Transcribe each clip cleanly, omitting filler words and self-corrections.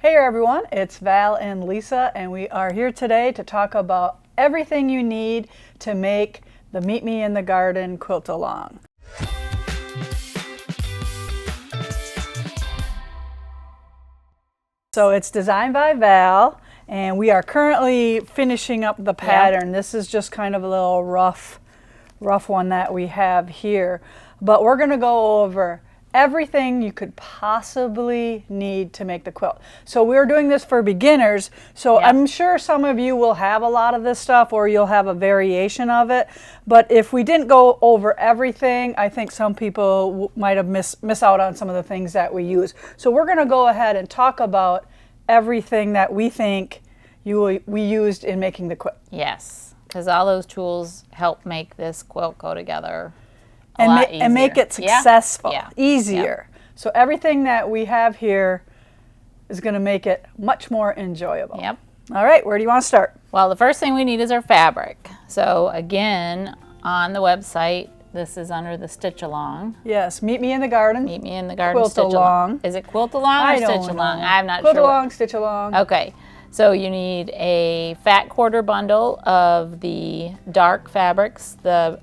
Hey everyone, it's Val and Lisa, and we are here today to talk about everything you need to make the Meet Me in the Garden quilt along. So it's designed by Val, and we are currently finishing up the pattern. Yep. This is just kind of a little rough one that we have here, but we're going to go over everything you could possibly need to make the quilt. So we're doing this for beginners, so yep. I'm sure some of you will have a lot of this stuff or you'll have a variation of it, but if we didn't go over everything, I think some people might have miss out on some of the things that we use. So we're going to go ahead and talk about everything that we think we used in making the quilt. Yes, because all those tools help make this quilt go together and make it successful, easier. Yep. So everything that we have here is going to make it much more enjoyable. Yep. All right, where do you want to start? Well, the first thing we need is our fabric. So again, on the website, this is under the stitch along. Yes, Meet Me in the Garden. Meet Me in the Garden. Quilt along. Is it quilt along or stitch along? I'm not sure. Quilt along, stitch along. Okay. So you need a fat quarter bundle of the dark fabrics, the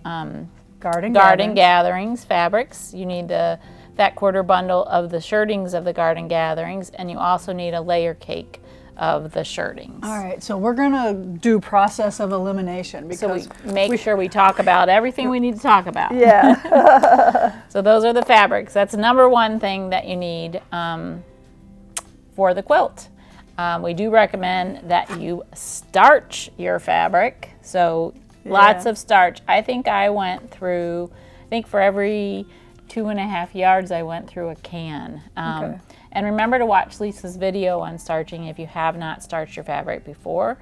Garden Gatherings fabrics. You need the fat quarter bundle of the shirtings of the Garden Gatherings, and you also need a layer cake of the shirtings. All right, so we're gonna do process of elimination because so we make sure we talk about everything we need to talk about. Yeah. So those are the fabrics. That's number one thing that you need for the quilt. We do recommend that you starch your fabric. So lots of starch. I think I went through, for every 2.5 yards I went through a can. Okay. And remember to watch Lisa's video on starching if you have not starched your fabric before,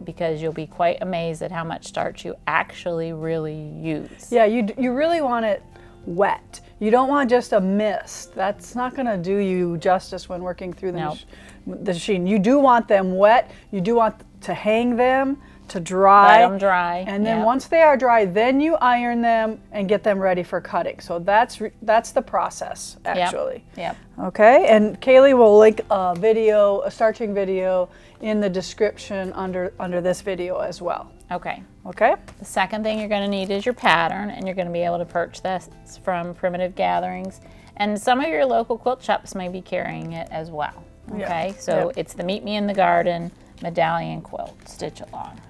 because you'll be quite amazed at how much starch you actually really use. Yeah, you really want it wet. You don't want just a mist. That's not going to do you justice when working through the machine. You do want them wet. You do want to hang them, to dry. Let them dry. And then once they are dry, then you iron them and get them ready for cutting. So that's the process, actually. Yep. Okay, and Kaylee will link a starching video in the description under this video as well. Okay. Okay. The second thing you're going to need is your pattern, and you're going to be able to purchase this from Primitive Gatherings. And some of your local quilt shops may be carrying it as well. Okay, so it's the Meet Me in the Garden Medallion quilt stitch along.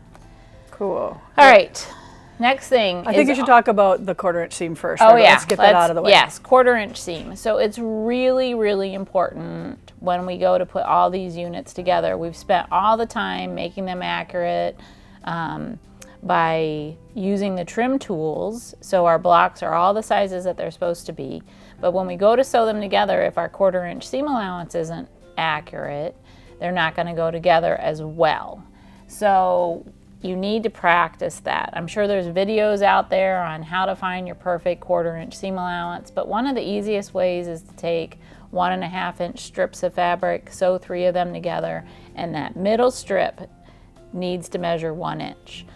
Cool. All right, next thing I think you should talk about the 1/4 inch seam first. Oh yeah, let's get that out of the way. Yes, 1/4 inch seam. So it's really, really important when we go to put all these units together. We've spent all the time making them accurate by using the trim tools, so our blocks are all the sizes that they're supposed to be. But when we go to sew them together, if our 1/4 inch seam allowance isn't accurate, they're not going to go together as well. So you need to practice that. I'm sure there's videos out there on how to find your perfect 1/4 inch seam allowance, but one of the easiest ways is to take 1.5 inch strips of fabric, sew 3 of them together, and that middle strip needs to measure 1 inch.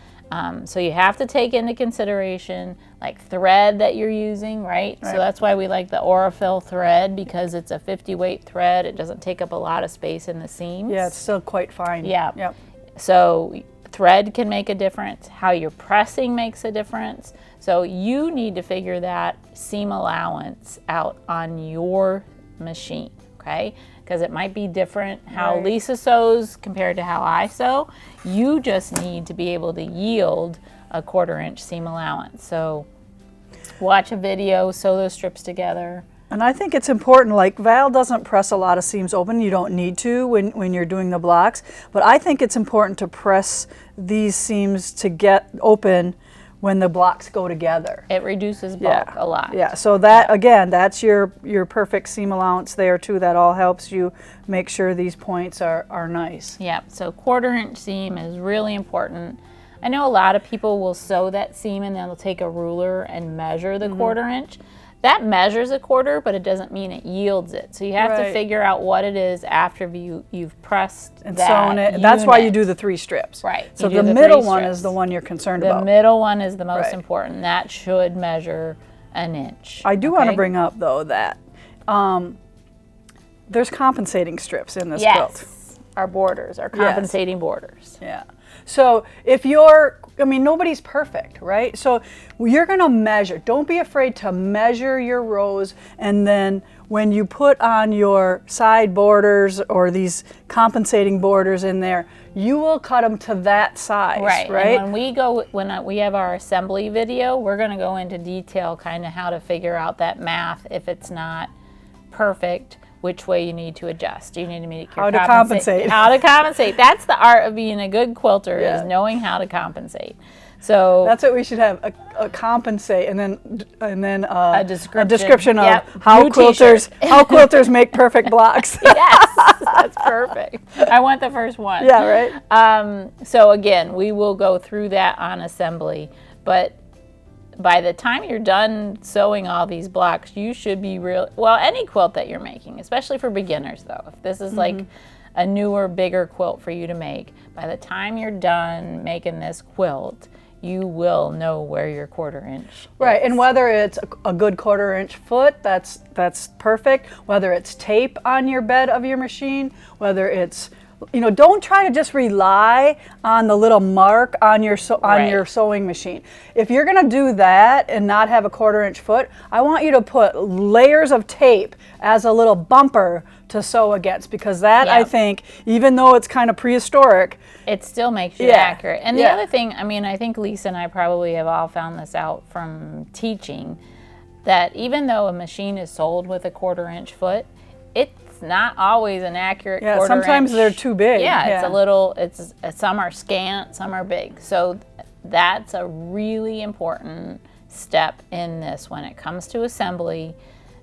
So you have to take into consideration like thread that you're using, right? So that's why we like the Aurifil thread, because it's a 50 weight thread. It doesn't take up a lot of space in the seams. Yeah, it's still quite fine. Yeah. Yep. So thread can make a difference. How you're pressing makes a difference. So you need to figure that seam allowance out on your machine, okay? Because it might be different how Lisa sews compared to how I sew. You just need to be able to yield a 1/4 inch seam allowance. So watch a video, sew those strips together. And I think it's important, like Val doesn't press a lot of seams open. You don't need to when you're doing the blocks. But I think it's important to press these seams to get open when the blocks go together. It reduces bulk a lot. Yeah, so that, again, that's your perfect seam allowance there too. That all helps you make sure these points are nice. Yeah, so 1/4 inch seam is really important. I know a lot of people will sew that seam and then they'll take a ruler and measure the 1/4 inch. That measures a 1/4, but it doesn't mean it yields it. So you have to figure out what it is after you've pressed and that sewn it. That's why you do the 3 strips. Right. So the middle one is the one you're concerned about. The middle one is the most important. That should measure 1 inch. I do want to bring up though that there's compensating strips in this Yes. quilt. Our borders, our compensating borders. Yeah. So if you're, I mean, nobody's perfect, right? So you're going to measure. Don't be afraid to measure your rows, and then when you put on your side borders or these compensating borders in there, you will cut them to that size, right? And when we have our assembly video, we're going to go into detail kind of how to figure out that math if it's not perfect, which way you need to adjust. You need to make your how to compensate. How to compensate. That's the art of being a good quilter, is knowing how to compensate. So that's what we should have, a compensate, and then a description of Yep. how New quilters make perfect blocks. Yes, that's perfect. I want the first one. Yeah, right. So again, we will go through that on assembly, but by the time you're done sewing all these blocks, you should be any quilt that you're making, especially for beginners though. If this is like a newer, bigger quilt for you to make, by the time you're done making this quilt, you will know where your 1/4 inch Right, is. and whether it's a good 1/4 inch foot, that's perfect. Whether it's tape on your bed of your machine, whether it's, don't try to just rely on the little mark on your your sewing machine. If you're going to do that and not have a 1/4 inch foot, I want you to put layers of tape as a little bumper to sew against, because that, I think, even though it's kind of prehistoric, it still makes you accurate. And the other thing, I mean, I think Lisa and I probably have all found this out from teaching, that even though a machine is sold with a 1/4 inch foot, it's not always an accurate 1/4 inch. sometimes they're too big. It's a little, some are scant, some are big. So that's a really important step in this when it comes to assembly,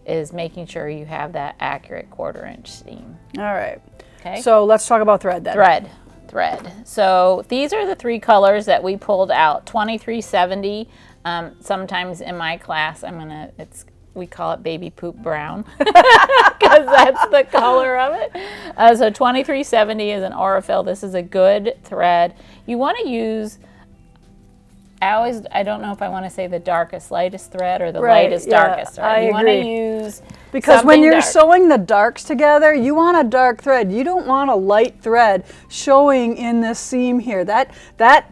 is making sure you have that accurate 1/4 inch seam. All right. Okay. So let's talk about thread then. Thread. So these are the 3 colors that we pulled out. 2370. Sometimes in my class, we call it baby poop brown, because that's the color of it. So 2370 is an Aurifil. This is a good thread. You want to use, I don't know if I want to say the darkest, lightest thread or the lightest, darkest thread. You want to use, because when you're sewing the darks together, you want a dark thread. You don't want a light thread showing in this seam here. That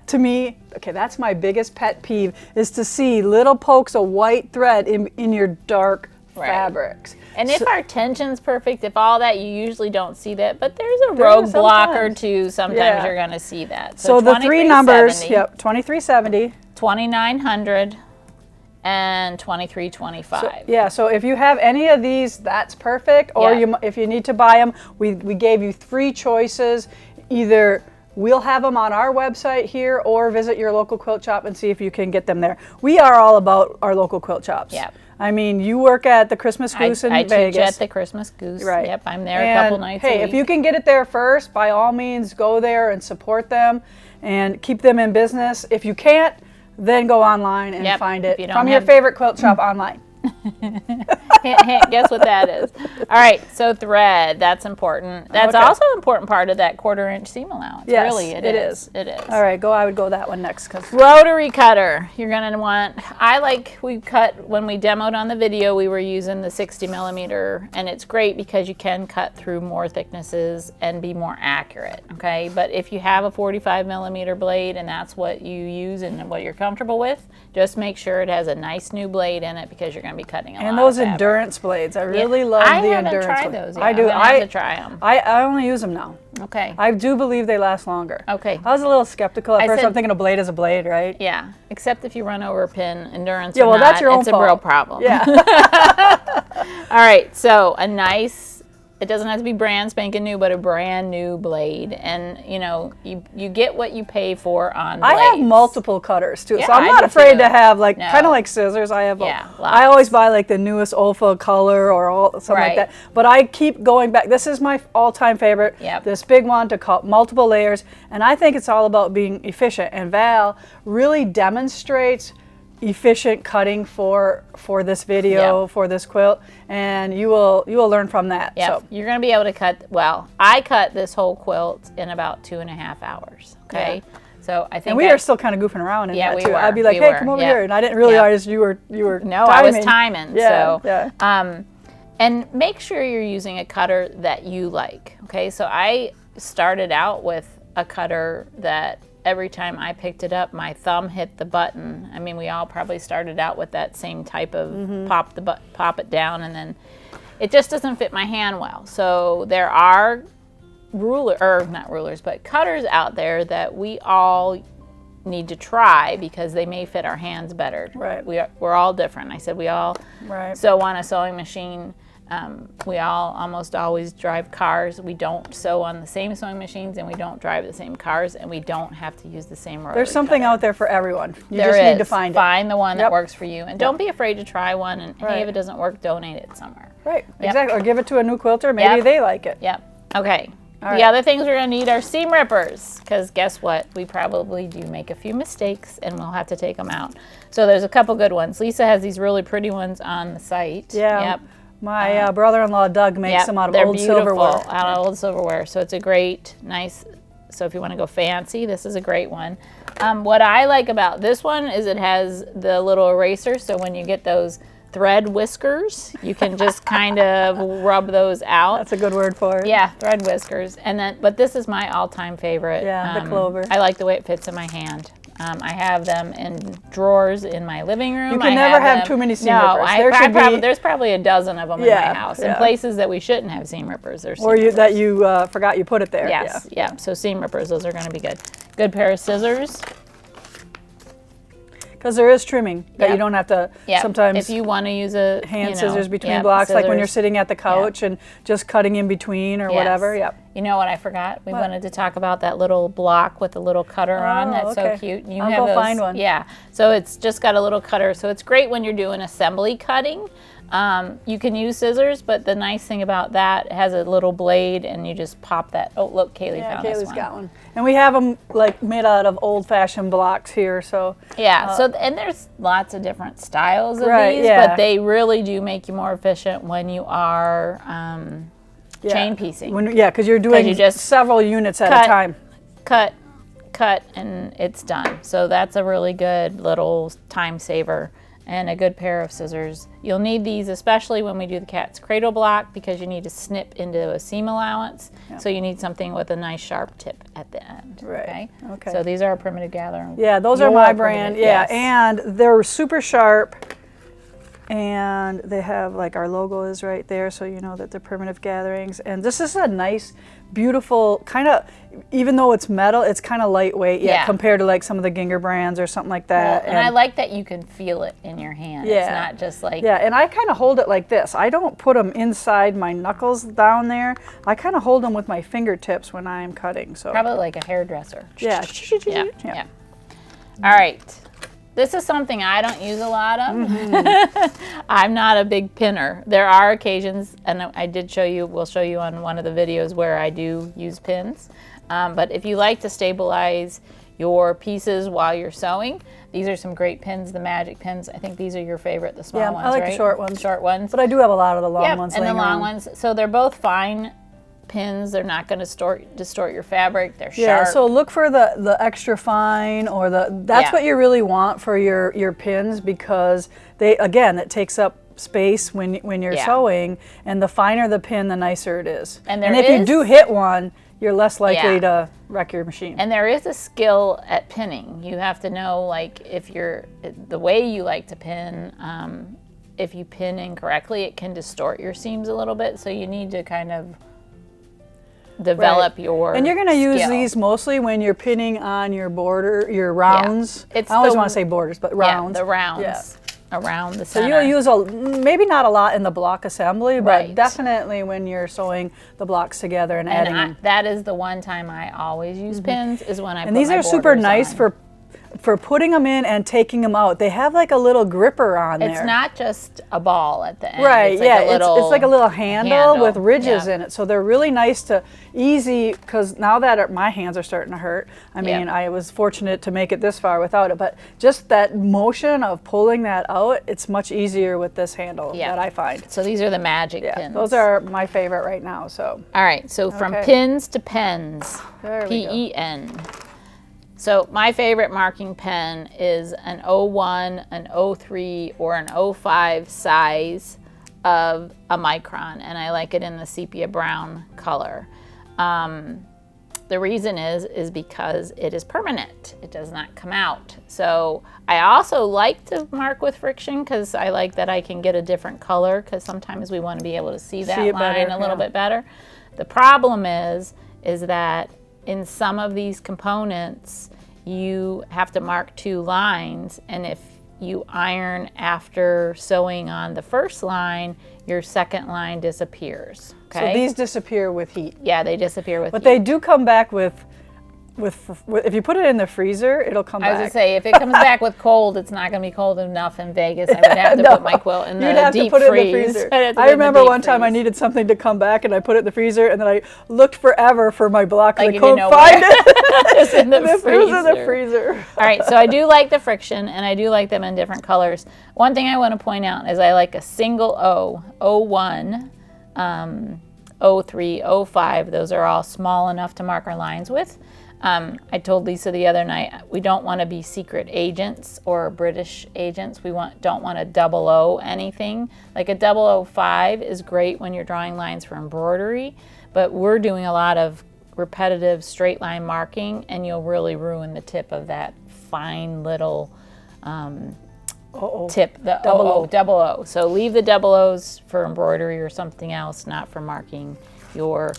to me, okay, that's my biggest pet peeve, is to see little pokes of white thread in your dark fabrics. And if our tension's perfect, if all that, you usually don't see that, but there's a rogue block or two, sometimes you're going to see that. So the 3 numbers, 2370, 2900, and 2325. So if you have any of these, that's perfect, or if you need to buy them, we gave you 3 choices. Either we'll have them on our website here, or visit your local quilt shop and see if you can get them there. We are all about our local quilt shops. Yep. I mean, you work at the Christmas Goose in Vegas. I teach at the Christmas Goose. Right. Yep, I'm there a couple nights a week. Hey, if you can get it there first, by all means, go there and support them and keep them in business. If you can't, then go online and find it from your favorite quilt shop online. Guess what that is? All right, so thread, that's important. That's also an important part of that 1/4 inch seam allowance. Yes, really, it is. It is. All right, I would go that one next. Rotary cutter. You're gonna want, we cut, when we demoed on the video, we were using the 60 millimeter, and it's great because you can cut through more thicknesses and be more accurate, okay? But if you have a 45 millimeter blade and that's what you use and what you're comfortable with, just make sure it has a nice new blade in it, because you're gonna be cutting a lot And those of fabric. endurance blades, I really love the endurance blades. I haven't tried those yet. I do. I have to try them. I only use them now. Okay. I do believe they last longer. Okay. I was a little skeptical at first. said- I'm thinking a blade is a blade, right? Yeah, except if you run over a pin, endurance Yeah, or well, not, that's your own it's fault. a real problem. Yeah. All right, so a nice, it doesn't have to be brand spanking new, but a brand new blade. And you get what you pay for on blades. I have multiple cutters too, Yeah, so I'm I not do afraid too. to have kind of No. like scissors. I have. Yeah, I always buy like the newest Olfa color or something like Right. that. But I keep going back. This is my all-time favorite. Yep. This big one to cut multiple layers, and I think it's all about being efficient. And Val really demonstrates efficient cutting for this video, for this quilt, and you will learn from that. Yeah, So you're going to be able to cut, I cut this whole quilt in about 2.5 hours, okay? Yeah. So I think and we are still kind of goofing around in that we too. were. I'd be like, We hey, were. come over Yep. here, and I didn't realize you were No, I was timing. timing. Yeah, so And make sure you're using a cutter that you like, okay? So I started out with a cutter that every time I picked it up, my thumb hit the button. I mean, we all probably started out with that same type of pop it down, and then it just doesn't fit my hand well. So there are not rulers, but cutters out there that we all need to try because they may fit our hands better. Right. We're all different. I said we all sew on a sewing machine. We all almost always drive cars. We don't sew on the same sewing machines, and we don't drive the same cars, and we don't have to use the same rotary There's something cutter. out there for everyone. You There just is. need to find it. Find the one that works for you, and don't be afraid to try one. And hey, Right. if it doesn't work, donate it somewhere. Right, Yep. exactly. Or give it to a new quilter. Maybe they like it. Yep. Okay. All The right. other things we're going to need are seam rippers, because guess what? We probably do make a few mistakes, and we'll have to take them out. So there's a couple good ones. Lisa has these really pretty ones on the site. Yeah. Yep. My brother-in-law Doug makes them out of They're old beautiful, silverware. out of old silverware. So it's a great, nice. So if you want to go fancy, this is a great one. What I like about this one is it has the little eraser. So when you get those thread whiskers, you can just kind of rub those out. That's a good word for it. Yeah, thread whiskers. And then, but this is my all-time favorite. Yeah, the clover. I like the way it fits in my hand. I have them in drawers in my living room. You can never have too many seam rippers. There's probably a dozen of them in my house. In places that we shouldn't have seam rippers, there's seam rippers. That you forgot you put it there. Yes, yeah. So seam rippers, those are going to be good. Good pair of scissors. Because there is trimming that you don't have to sometimes. If you want to use a hand scissors between blocks, like when you're sitting at the couch and just cutting in between or whatever. Yep. You know what I forgot? We wanted to talk about that little block with the little cutter on. That's so cute. You I'll have go those, find one. Yeah. So it's just got a little cutter. So it's great when you're doing assembly cutting. You can use scissors, but the nice thing about that, it has a little blade, and you just pop that. Oh, look, Kaylee found this Kaylee's one. got one. And we have them like made out of old-fashioned blocks here, so. Yeah, and there's lots of different styles of these, yeah. but they really do make you more efficient when you are chain piecing. Because you're doing you just several units at a time. Cut, and it's done. So that's a really good little time saver and a good pair of scissors. You'll need these especially when we do the cat's cradle block, because you need to snip into a seam allowance. Yeah. So you need something with a nice sharp tip at the end. Right. Okay. So these are a Primitive Gatherer. Yeah, those are my brand. Yeah, and they're super sharp. And they have, like, our logo is right there, so you know that they're Primitive Gatherings. And this is a nice, beautiful, kind of, even though it's metal, it's kind of lightweight compared to, like, some of the Ginger brands or something like that. Well, and I like that you can feel it in your hand. Yeah. It's not just like... Yeah, and I kind of hold it like this. I don't put them inside my knuckles down there. I kind of hold them with my fingertips when I'm cutting. So probably like a hairdresser. Yeah. Yeah. All right. This is something I don't use a lot of. I'm not a big pinner. There are occasions, and I did show you, we'll show you on one of the videos where I do use pins. But if you like to stabilize your pieces while you're sewing, these are some great pins, the magic pins. I think these are your favorite, the small ones, I like right? the short ones. Short ones. But I do have a lot of the long ones. And the long ones. So they're both fine pins. They're not going to distort your fabric. They're sharp. Yeah, so look for the extra fine, or that's what you really want for your pins, because it takes up space when you're sewing, and the finer the pin, the nicer it is. And if you do hit one, you're less likely to wreck your machine. And there is a skill at pinning. You have to know, like, if the way you like to pin, if you pin incorrectly, it can distort your seams a little bit, so you need to kind of develop your And you're going to use these mostly when you're pinning on your border, your rounds. I always want to say borders, but rounds. Yeah, the rounds around the So center. you'll use maybe not a lot in the block assembly, but definitely when you're sewing the blocks together and adding them. That is the one time I always use pins, is when I put my And these are super nice for putting them in and taking them out. They have like a little gripper on there. It's not just a ball at the end. Right, it's like it's like a little handle with ridges in it. So they're really nice easy, because now that my hands are starting to hurt. I mean, I was fortunate to make it this far without it, but just that motion of pulling that out, it's much easier with this handle that I find. So these are the magic pins. Those are my favorite right now. So. All right, so from pins to pens, P-E-N. So my favorite marking pen is an 01, an 03, or an 05 size of a micron, and I like it in the sepia brown color. The reason is because it is permanent. It does not come out. So I also like to mark with friction because I like that I can get a different color, because sometimes we want to be able to see that line a little bit better. The problem is that in some of these components, you have to mark 2 lines, and if you iron after sewing on the first line, your second line disappears. Okay? So these disappear with heat. Yeah, they disappear with heat. But they do come back with if you put it in the freezer, it'll come back. I was going to say, if it comes back with cold, it's not going to be cold enough in Vegas. I would have to put my quilt in the deep freeze. You'd have to put it in the freezer. I remember one time I needed something to come back, and I put it in the freezer, and then I looked forever for my block, and I couldn't find it. It's in the freezer. It was in the freezer. All right, so I do like the friction, and I do like them in different colors. One thing I want to point out is I like a single O, 01, 03, 05. Those are all small enough to mark our lines with. I told Lisa the other night, we don't want to be secret agents or British agents. We don't want to 00 anything. Like a 005 is great when you're drawing lines for embroidery, but we're doing a lot of repetitive straight line marking, and you'll really ruin the tip of that fine little tip, the 00. So leave the 00s for embroidery or something else, not for marking your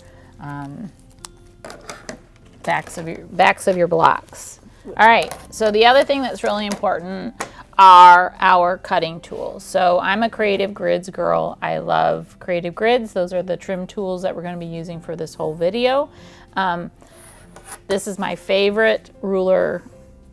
backs of your blocks. All right, so the other thing that's really important are our cutting tools. So I'm a Creative Grids girl. I love Creative Grids. Those are the trim tools that we're going to be using for this whole video. This is my favorite ruler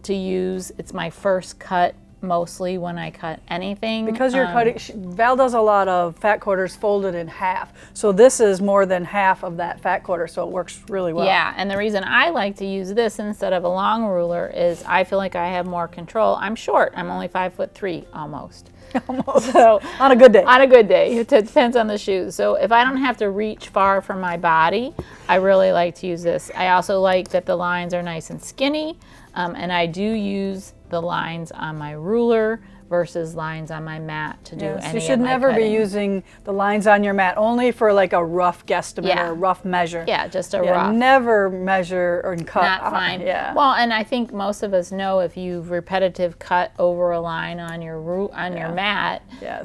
to use. It's my first cut mostly when I cut anything. Because you're cutting, Val does a lot of fat quarters folded in half. So this is more than half of that fat quarter, so it works really well. Yeah, and the reason I like to use this instead of a long ruler is I feel like I have more control. I'm short. I'm only 5'3" almost. Almost. So on a good day. On a good day. It depends on the shoes. So if I don't have to reach far from my body, I really like to use this. I also like that the lines are nice and skinny, and I do use the lines on my ruler versus lines on my mat to do any of my cutting. You should never be using the lines on your mat, only for like a rough guesstimate or a rough measure. Yeah, just a rough. Never measure or cut. Not fine. Yeah. Well, and I think most of us know if you've repetitive cut over a line on your your mat,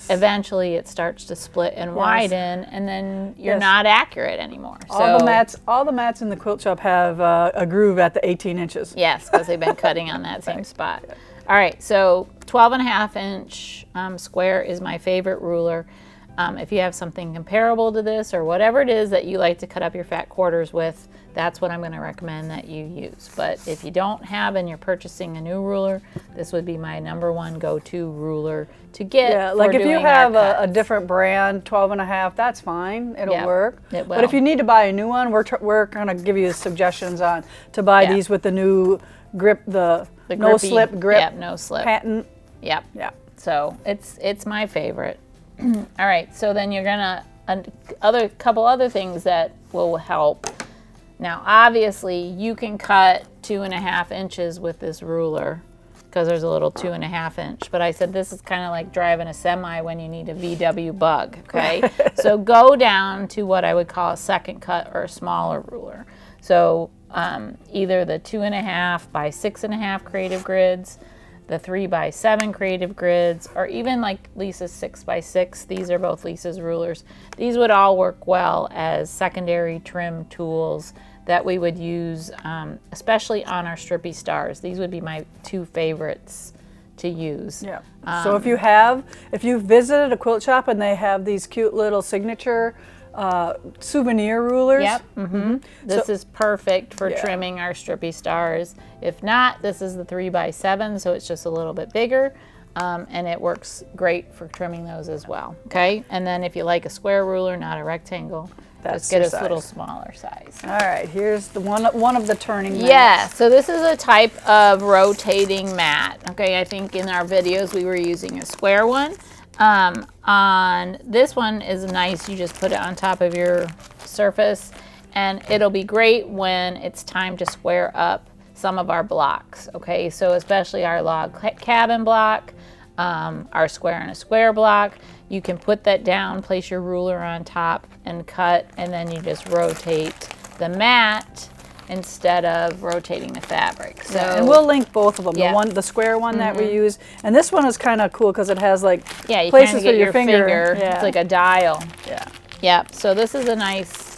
eventually it starts to split and widen, and then you're not accurate anymore. All the mats in the quilt shop have a groove at the 18 inches. Yes, because they've been cutting on that same spot. All right, so 12.5-inch square is my favorite ruler. If you have something comparable to this or whatever it is that you like to cut up your fat quarters with, that's what I'm going to recommend that you use. But if you don't have and you're purchasing a new ruler, this would be my #1 go-to ruler to get. Yeah, like if you have a different brand, 12.5, that's fine. It'll work. It will. But if you need to buy a new one, we're going to give you suggestions on to buy these with the new grip, the no slip grip. Yep, no slip. Patent. Yep. Yeah. So it's my favorite. All right. So then you're gonna couple other things that will help. Now, obviously, you can cut 2.5 inches with this ruler because there's a little 2.5 inch. But I said this is kind of like driving a semi when you need a VW bug. Okay. So go down to what I would call a second cut or a smaller ruler. So either the 2.5 by 6.5 Creative Grids, the 3 by 7 Creative Grids, or even like Lisa's 6 by 6. These are both Lisa's rulers. These would all work well as secondary trim tools that we would use, especially on our strippy stars. These would be my 2 favorites to use. Yeah. So if you've visited a quilt shop and they have these cute little signature souvenir rulers. Yep. This is perfect for trimming our strippy stars. If not, this is the 3 by 7, so it's just a little bit bigger, and it works great for trimming those as well. Okay, and then if you like a square ruler, not a rectangle, just get a little smaller size. All right, here's the one of the turning mats. Yeah, so this is a type of rotating mat. Okay, I think in our videos we were using a square one. On this one is nice, you just put it on top of your surface, and it'll be great when it's time to square up some of our blocks. Okay, so especially our log cabin block, our square and a square block. You can put that down, place your ruler on top and cut, and then you just rotate the mat instead of rotating the fabric. So, and we'll link both of them. Yeah. The square one that we use, and this one is kind of cool because it has like you places get for your finger. Yeah. It's like a dial. Yeah. Yep. So this is a nice,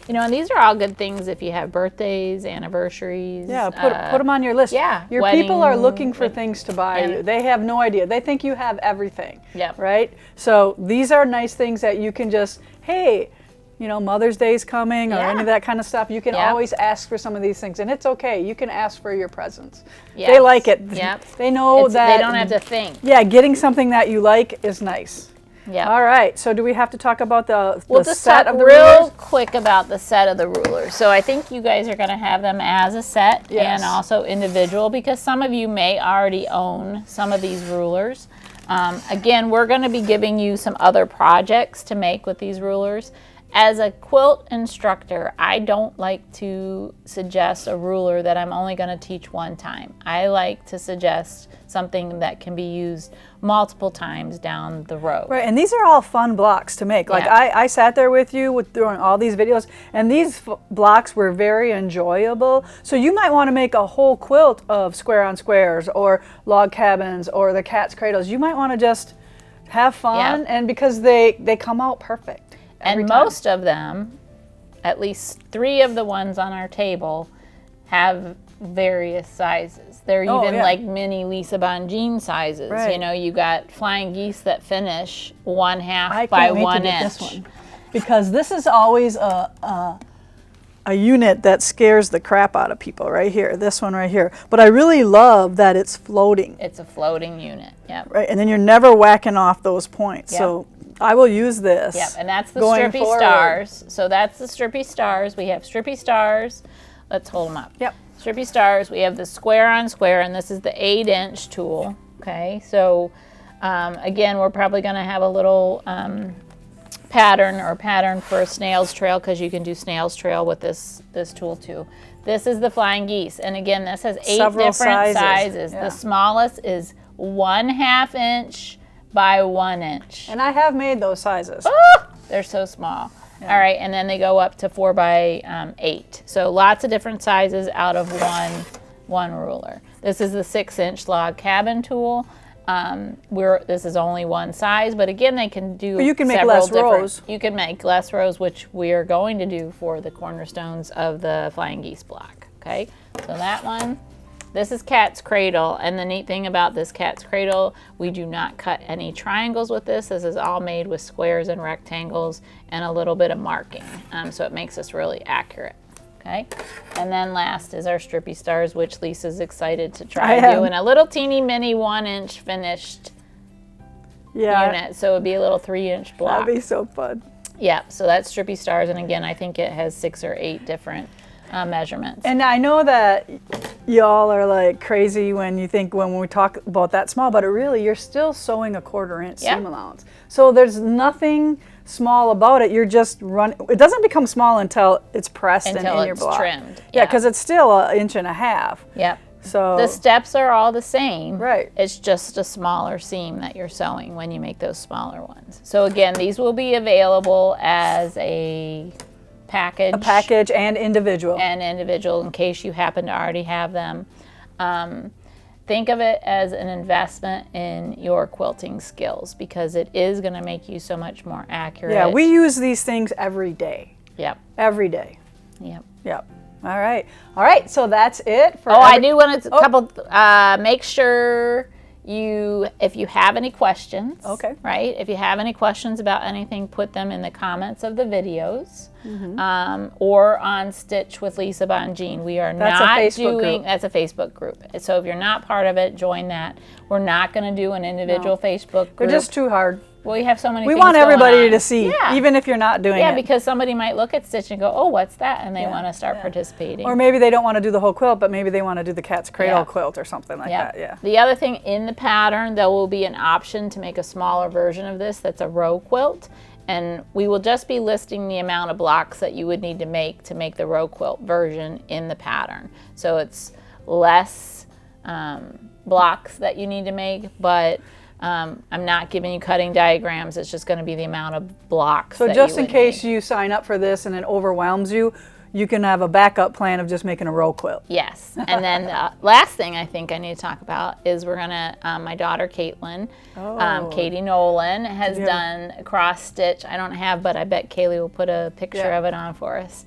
you know, and these are all good things if you have birthdays, anniversaries. Yeah, put them on your list. Yeah. Your people are looking for things to buy you. They have no idea. They think you have everything. Yep. Right? So these are nice things that you can just, hey, you know, Mother's Day's coming or any of that kind of stuff. You can always ask for some of these things, and it's okay. You can ask for your presents. Yes. They like it. Yep. They know that. They don't have to think. Yeah, getting something that you like is nice. Yeah. All right. So do we have to talk about the just set talk of the real rulers? quick about the set of the rulers. So I think you guys are going to have them as a set and also individual, because some of you may already own some of these rulers. Again, we're going to be giving you some other projects to make with these rulers. As a quilt instructor, I don't like to suggest a ruler that I'm only going to teach one time. I like to suggest something that can be used multiple times down the road. Right, and these are all fun blocks to make. Like I sat there with you during all these videos, and these blocks were very enjoyable. So you might want to make a whole quilt of square on squares or log cabins or the cat's cradles. You might want to just have fun, and because they come out perfect. And most of them, at least 3 of the ones on our table, have various sizes. They're even like mini Lisa Bongean sizes. Right. You know, you got flying geese that finish 1/2 by I can't wait 1 to get inch. this one, because this is always a unit that scares the crap out of people right here. This one right here. But I really love that it's floating. It's a floating unit. Yep. Right, and then you're never whacking off those points. Yep. So I will use this. Yep, and that's the going strippy forward. stars. So that's the strippy stars. We have strippy stars. Let's hold them up. Yep. Strippy stars. We have the square on square, and this is the 8-inch tool. Okay, so again, we're probably going to have a little pattern for a snail's trail, because you can do snail's trail with this tool too. This is the flying geese, and again, this has 8 Several different sizes. The smallest is 1/2 inch by 1 inch. And I have made those sizes. They're so small. All right, and then they go up to 4 by 8. So lots of different sizes out of one ruler. This is the 6-inch log cabin tool. This is only one size, but again, they can do. But you can make several less different- rows. You can make less rows, which we are going to do for the cornerstones of the flying geese block. Okay, so that one. This is cat's cradle, and the neat thing about this cat's cradle, we do not cut any triangles with this. This is all made with squares and rectangles and a little bit of marking, so it makes us really accurate. Okay, and then last is our strippy stars, which Lisa's excited to try doing a little teeny mini 1-inch finished unit. So it would be a little 3-inch block. That'd be so fun. Yeah, so that's strippy stars, and again, I think it has 6 or 8 different measurements. And I know that y'all are like crazy when we talk about that small, but you're still sewing a 1/4 inch seam allowance. So there's nothing small about it. You're just it doesn't become small until it's pressed and in your block. Trimmed. Yeah, because it's still 1.5 inches. Yep. So the steps are all the same. Right. It's just a smaller seam that you're sewing when you make those smaller ones. So again, these will be available as a package and individual. In case you happen to already have them. Think of it as an investment in your quilting skills, because it is going to make you so much more accurate. Yeah, we use these things every day. Yep. Every day. Yep. Yep. All right. All right. So that's it for. I do want to couple. Make sure if you have any questions. Okay. Right. If you have any questions about anything, put them in the comments of the videos, or on Stitch with Lisa Bongean. We are That's not a Facebook doing. group. That's a Facebook group. So if you're not part of it, join that. We're not going to do an individual Facebook group. They're just too hard. Well, we have so many. We things want going everybody on. to see, even if you're not doing it. Yeah, because somebody might look at Stitch and go, "Oh, what's that?" and they want to start participating. Or maybe they don't want to do the whole quilt, but maybe they want to do the cat's cradle quilt or something like that. Yeah. The other thing in the pattern, there will be an option to make a smaller version of this that's a row quilt. And we will just be listing the amount of blocks that you would need to make the row quilt version in the pattern. So it's less blocks that you need to make, but I'm not giving you cutting diagrams. It's just going to be the amount of blocks. So that just you in would case need. you sign up for this and it overwhelms you, you can have a backup plan of just making a row quilt. Yes, and then last thing I think I need to talk about is we're gonna. My daughter Caitlin, Katie Nolan has done a cross stitch. I don't have, but I bet Kaylee will put a picture of it on for us.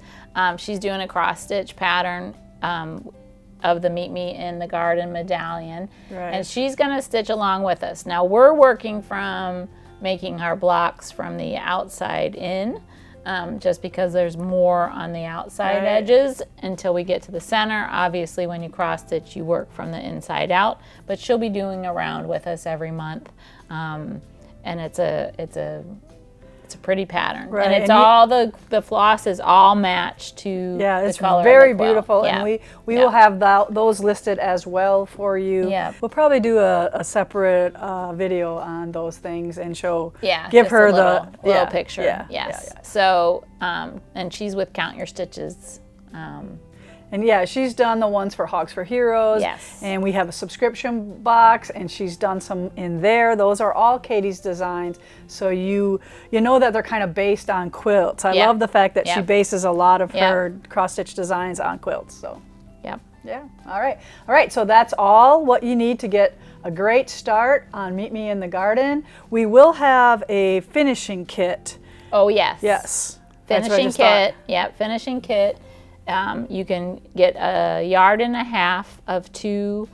She's doing a cross stitch pattern of the Meet Me in the Garden medallion, and she's gonna stitch along with us. Now we're working from making our blocks from the outside in. Just because there's more on the outside edges until we get to the center. Obviously, when you cross stitch, you work from the inside out, but she'll be doing a round with us every month. And it's a pretty pattern. And it's all the floss is all matched to it's the color very of the quilt. beautiful, and we will have those listed as well for you. We'll probably do a separate video on those things and show. Give her the little picture. Yes. So and she's with Count Your Stitches. And she's done the ones for Hogs for Heroes. Yes. And we have a subscription box, and she's done some in there. Those are all Katie's designs. So you know that they're kind of based on quilts. I love the fact that she bases a lot of her cross-stitch designs on quilts. So. Yeah. All right. So that's all what you need to get a great start on Meet Me in the Garden. We will have a finishing kit. Oh, yes. Yes. Finishing kit. Yep, finishing kit. You can get 1.5 yards of 2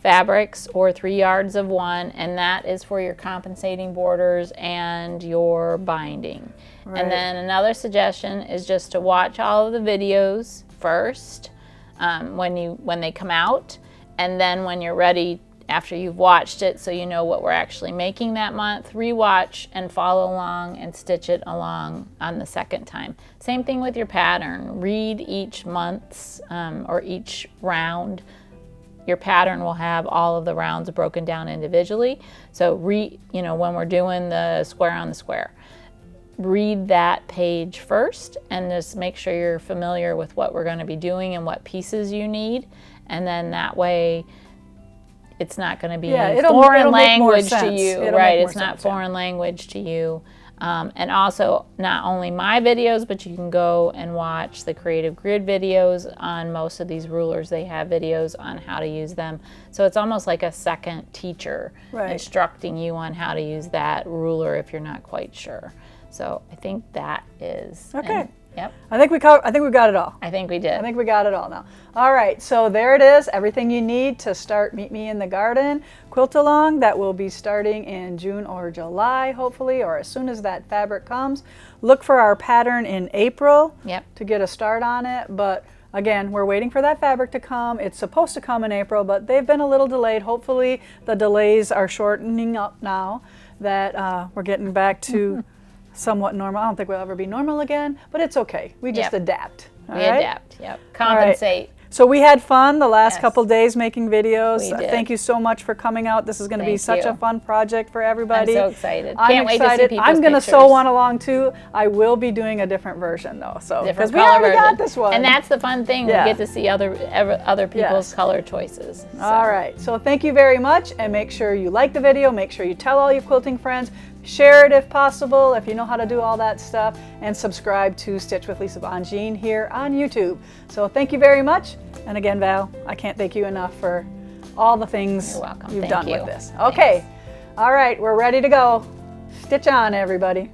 fabrics or 3 yards of 1, and that is for your compensating borders and your binding. And then another suggestion is just to watch all of the videos first when they come out, and then when you're ready, after you've watched it, so you know what we're actually making that month, rewatch and follow along and stitch it along on the second time. Same thing with your pattern. Read each month's or each round. Your pattern will have all of the rounds broken down individually. So when we're doing the square on the square, read that page first and just make sure you're familiar with what we're going to be doing and what pieces you need, and then that way it's not going to be foreign language to you, right? It's not foreign language to you. And also, not only my videos, but you can go and watch the Creative Grid videos on most of these rulers. They have videos on how to use them. So it's almost like a second teacher instructing you on how to use that ruler if you're not quite sure. So I think that is okay. Yep. I think we got it all. I think we did. I think we got it all now. All right, so there it is, everything you need to start Meet Me in the Garden quilt along. That will be starting in June or July, hopefully, or as soon as that fabric comes. Look for our pattern in April to get a start on it, but again, we're waiting for that fabric to come. It's supposed to come in April, but they've been a little delayed. Hopefully the delays are shortening up now that we're getting back to somewhat normal. I don't think we'll ever be normal again, but it's okay. We just adapt. We adapt, compensate. So we had fun the last couple days making videos. We did. Thank you so much for coming out. This is going to be such a fun project for everybody. I'm so excited. Can't wait to see people's I'm going to pictures. sew one along too. I will be doing a different version though. So different we color already version. got this one. And that's the fun thing. We get to see other people's color choices. So. All right. So thank you very much, and make sure you like the video. Make sure you tell all your quilting friends. Share it if possible, if you know how to do all that stuff, and subscribe to Stitch with Lisa Bongean here on YouTube. So thank you very much. And again, Val, I can't thank you enough for all the things you've done with this. Okay. All right, we're ready to go. Stitch on, everybody.